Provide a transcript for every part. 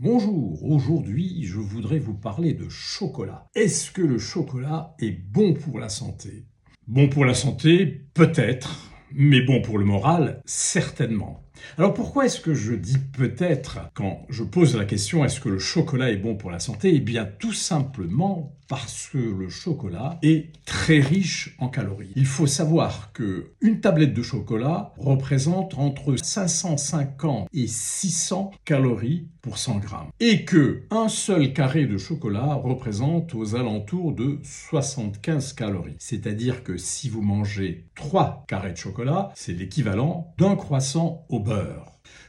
Bonjour, aujourd'hui je voudrais vous parler de chocolat. Est-ce que le chocolat est bon pour la santé? Bon pour la santé, peut-être, mais bon pour le moral, certainement. Alors pourquoi est-ce que je dis peut-être quand je pose la question est-ce que le chocolat est bon pour la santé? Eh bien tout simplement parce que le chocolat est très riche en calories. Il faut savoir que une tablette de chocolat représente entre 550 et 600 calories pour 100 grammes. Et que un seul carré de chocolat représente aux alentours de 75 calories. C'est-à-dire que si vous mangez 3 carrés de chocolat, c'est l'équivalent d'un croissant au beurre.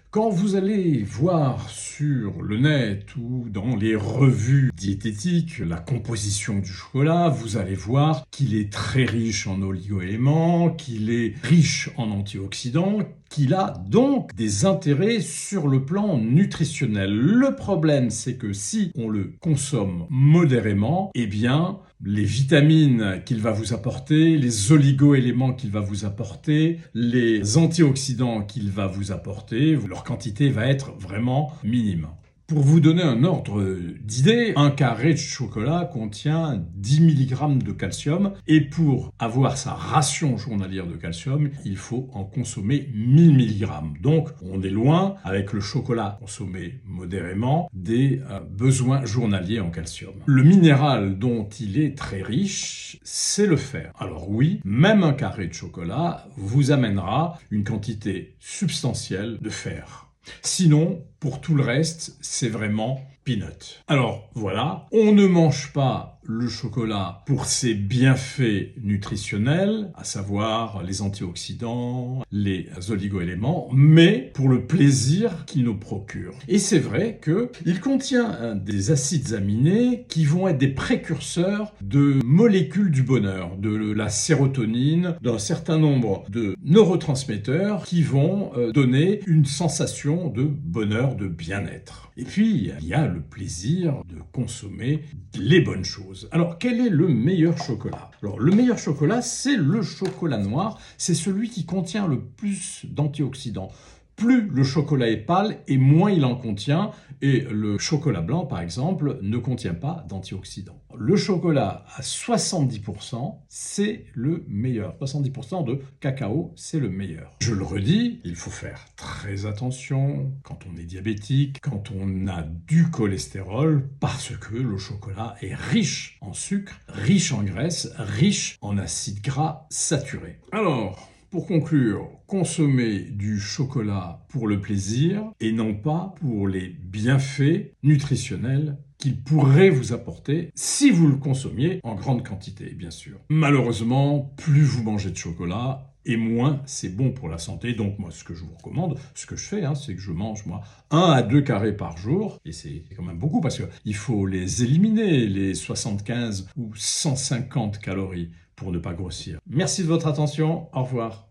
Quand vous allez voir sur le net ou dans les revues diététiques la composition du chocolat, vous allez voir qu'il est très riche en oligo-éléments, qu'il est riche en antioxydants, qu'il a donc des intérêts sur le plan nutritionnel. Le problème, c'est que si on le consomme modérément, eh bien, les vitamines qu'il va vous apporter, les oligo-éléments qu'il va vous apporter, les antioxydants qu'il va vous apporter, leur quantité va être vraiment minime. Pour vous donner un ordre d'idée, un carré de chocolat contient 10 mg de calcium et pour avoir sa ration journalière de calcium, il faut en consommer 1000 mg. Donc on est loin, avec le chocolat consommé modérément, des besoins journaliers en calcium. Le minéral dont il est très riche, c'est le fer. Alors oui, même un carré de chocolat vous amènera une quantité substantielle de fer. Sinon, pour tout le reste, c'est vraiment peanut. Alors voilà, on ne mange pas le chocolat pour ses bienfaits nutritionnels, à savoir les antioxydants, les oligo-éléments, mais pour le plaisir qu'il nous procure. Et c'est vrai qu'il contient des acides aminés qui vont être des précurseurs de molécules du bonheur, de la sérotonine, d'un certain nombre de neurotransmetteurs qui vont donner une sensation de bonheur, de bien-être. Et puis, il y a le plaisir de consommer les bonnes choses. Alors, quel est le meilleur chocolat? Alors, le meilleur chocolat, c'est le chocolat noir. C'est celui qui contient le plus d'antioxydants. Plus le chocolat est pâle et moins il en contient. Et le chocolat blanc, par exemple, ne contient pas d'antioxydants. Le chocolat à 70%, c'est le meilleur. 70% de cacao, c'est le meilleur. Je le redis, il faut faire très attention quand on est diabétique, quand on a du cholestérol, parce que le chocolat est riche en sucre, riche en graisse, riche en acides gras saturés. Alors, pour conclure, consommez du chocolat pour le plaisir et non pas pour les bienfaits nutritionnels qu'il pourrait vous apporter si vous le consommiez en grande quantité, bien sûr. Malheureusement, plus vous mangez de chocolat, et moins c'est bon pour la santé. Donc moi, ce que je vous recommande, ce que je fais, c'est que je mange 1 à 2 carrés par jour. Et c'est quand même beaucoup parce qu'il faut les éliminer, les 75 ou 150 calories, pour ne pas grossir. Merci de votre attention. Au revoir.